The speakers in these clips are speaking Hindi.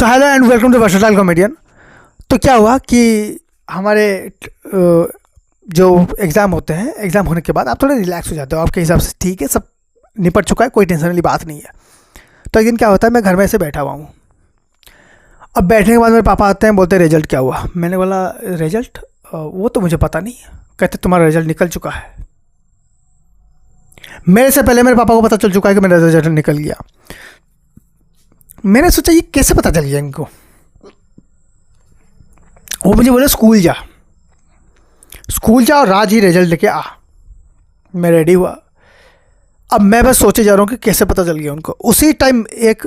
So hello and welcome to versatile comedian. तो क्या हुआ कि हमारे जो एग्ज़ाम होते हैं, एग्ज़ाम होने के बाद आप थोड़े रिलैक्स हो जाते हो, आपके हिसाब से ठीक है, सब निपट चुका है, कोई टेंशन वाली बात नहीं है। तो एक दिन क्या होता है, मैं घर में ऐसे बैठा हुआ हूँ। अब बैठने के बाद मेरे पापा आते हैं, बोलते हैं रिजल्ट क्या हुआ। मैंने बोला रिजल्ट वो तो मुझे पता नहीं। कहते तुम्हारा रिजल्ट निकल चुका है। मेरे से पहले मेरे पापा को पता चल चुका है कि मेरा रिजल्ट निकल गया। मैंने सोचा ये कैसे पता चल गया इनको। वो मुझे बोले स्कूल जा और आज ही रिजल्ट लेके आ। मैं रेडी हुआ। अब मैं बस सोचे जा रहा हूँ कि कैसे पता चल गया उनको। उसी टाइम एक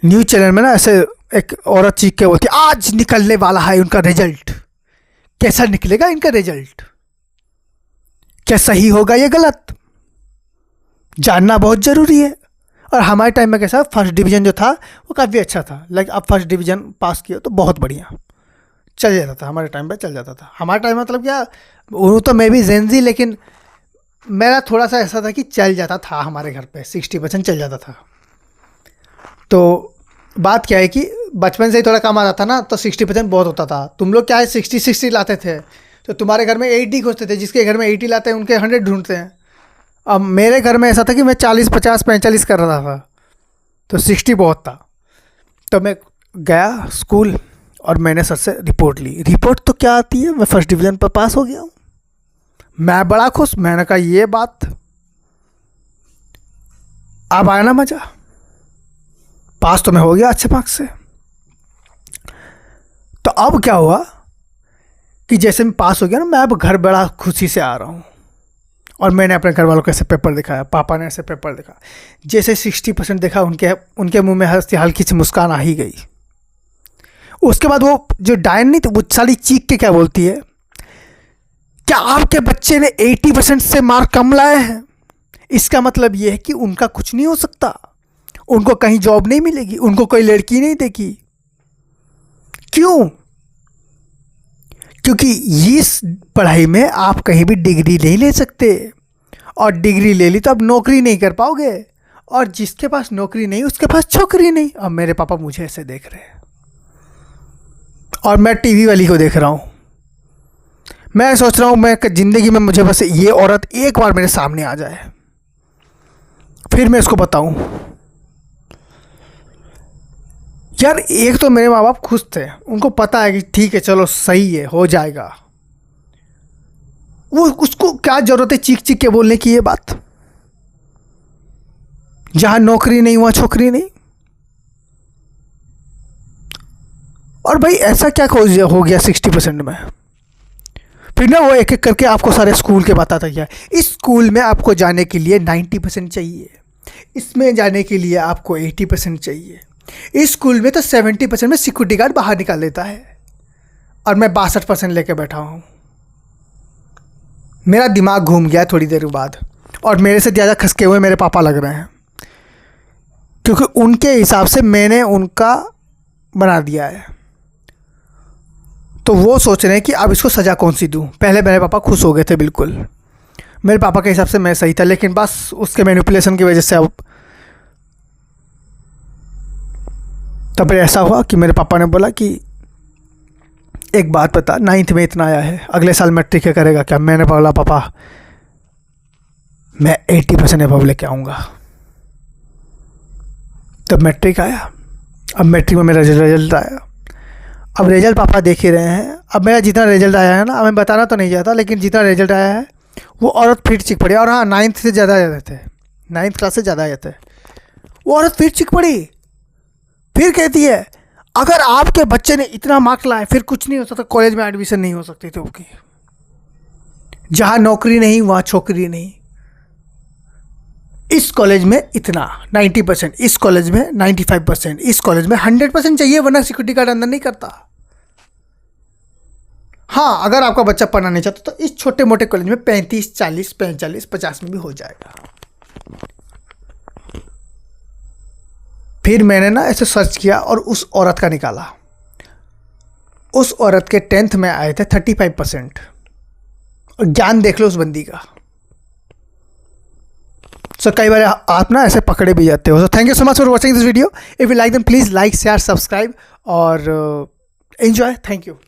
न्यूज़ चैनल में ना ऐसे एक औरत चीख के बोलती आज निकलने वाला है उनका रिजल्ट। कैसा निकलेगा इनका रिजल्ट, क्या सही होगा या गलत, जानना बहुत ज़रूरी है। और हमारे टाइम में कैसा फर्स्ट डिवीज़न जो था वो काफ़ी अच्छा था। लाइक आप फर्स्ट डिवीज़न पास किया तो बहुत बढ़िया चल जाता था। हमारे टाइम पे चल जाता था। हमारे टाइम मतलब क्या, वो तो मैं भी जेनजी, लेकिन मेरा थोड़ा सा ऐसा था कि चल जाता था। हमारे घर पे 60% चल जाता था। तो बात क्या है कि बचपन से ही थोड़ा कम आता था ना, तो 60% बहुत होता था। तुम लोग क्या है 60 लाते थे, तो तुम्हारे घर में 80 खोजते थे। जिसके घर में 80 लाते हैं उनके 100 ढूंढते हैं। अब मेरे घर में ऐसा था कि मैं 40, 50, 45 कर रहा था, तो 60 बहुत था। तो मैं गया स्कूल और मैंने सर से रिपोर्ट ली। रिपोर्ट तो क्या आती है, मैं फर्स्ट डिवीज़न पर पास हो गया हूँ। मैं बड़ा खुश। मैंने कहा ये बात, अब आया ना मज़ा। पास तो मैं हो गया अच्छे मार्क्स से। तो अब क्या हुआ कि जैसे मैं पास हो गया ना, मैं अब घर बड़ा खुशी से आ रहा हूँ। और मैंने अपने घर वालों को ऐसे पेपर दिखाया, पापा ने ऐसे पेपर दिखा। जैसे 60% देखा, उनके मुंह में हल्की सी मुस्कान आ ही गई। उसके बाद वो जो डायन नहीं थी, वो सारी चीख के क्या बोलती है, क्या आपके बच्चे ने 80% से मार्क कम लाए हैं? इसका मतलब ये है कि उनका कुछ नहीं हो सकता, उनको कहीं जॉब नहीं मिलेगी, उनको कोई लड़की नहीं देगी। क्यों? क्योंकि इस पढ़ाई में आप कहीं भी डिग्री नहीं ले सकते, और डिग्री ले ली तो आप नौकरी नहीं कर पाओगे, और जिसके पास नौकरी नहीं उसके पास छोकरी नहीं। अब मेरे पापा मुझे ऐसे देख रहे हैं और मैं टीवी वाली को देख रहा हूँ। मैं सोच रहा हूँ मैं ज़िंदगी में मुझे बस ये औरत एक बार मेरे सामने आ जाए, फिर मैं इसको बताऊँ। यार एक तो मेरे माँ बाप खुश थे, उनको पता है कि ठीक है चलो सही है, हो जाएगा। वो उसको क्या जरूरत है चीख चीख के बोलने की ये बात। जहां नौकरी नहीं वहां छोकरी नहीं। और भाई ऐसा क्या हो गया 60% में? फिर ना वो एक एक करके आपको सारे स्कूल के बताता गया। इस स्कूल में आपको जाने के लिए 90% चाहिए, इसमें जाने के लिए आपको 80% चाहिए, इस स्कूल में तो 70% में सिक्योरिटी गार्ड बाहर निकाल लेता है, और मैं 62% लेके बैठा हूँ। मेरा दिमाग घूम गया थोड़ी देर बाद, और मेरे से ज़्यादा खसके हुए मेरे पापा लग रहे हैं, क्योंकि उनके हिसाब से मैंने उनका बना दिया है। तो वो सोच रहे हैं कि अब इसको सज़ा कौन सी दूँ। पहले मेरे पापा खुश हो गए थे बिल्कुल, मेरे पापा के हिसाब से मैं सही था, लेकिन बस उसके मैनिपुलेशन की वजह से अब तो फिर ऐसा हुआ कि मेरे पापा ने बोला कि एक बात बता, 9th में इतना आया है, अगले साल मैट्रिक करेगा क्या? मैंने बोला पापा मैं 80% अबव लेके आऊँगा। तब मैट्रिक आया। अब मैट्रिक में मेरा रिजल्ट आया। अब रिजल्ट पापा देख ही रहे हैं। अब मेरा जितना रिजल्ट आया है ना, अब मैं बताना तो नहीं चाहता, लेकिन जितना रिजल्ट आया है वो औरत फिर चिक पड़ी। और हाँ, 9th से ज़्यादा आए थे, 9th क्लास से ज़्यादा आए थे। वो औरत फिर चिक पड़ी, फिर कहती है अगर आपके बच्चे ने इतना मार्क्स लाए फिर कुछ नहीं हो सकता, कॉलेज में एडमिशन नहीं हो सकती थी उसकी। जहाँ नौकरी नहीं वहाँ छोकरी नहीं। इस कॉलेज में इतना 90%, इस कॉलेज में 95%, इस कॉलेज में 100% चाहिए, वरना सिक्योरिटी गार्ड अंदर नहीं करता। हाँ, अगर आपका बच्चा पढ़ना नहीं चाहता तो इस छोटे मोटे कॉलेज में 35, 40, 45, 50 में भी हो जाएगा। फिर मैंने ना ऐसे सर्च किया और उस औरत का निकाला। उस औरत के 10th में आए थे 35%। और ज्ञान देख लो उस बंदी का। सो कई बार आप ना ऐसे पकड़े भी जाते हो। So thank you so much for watching this video. If you like them please like share subscribe और एंजॉय। Thank you.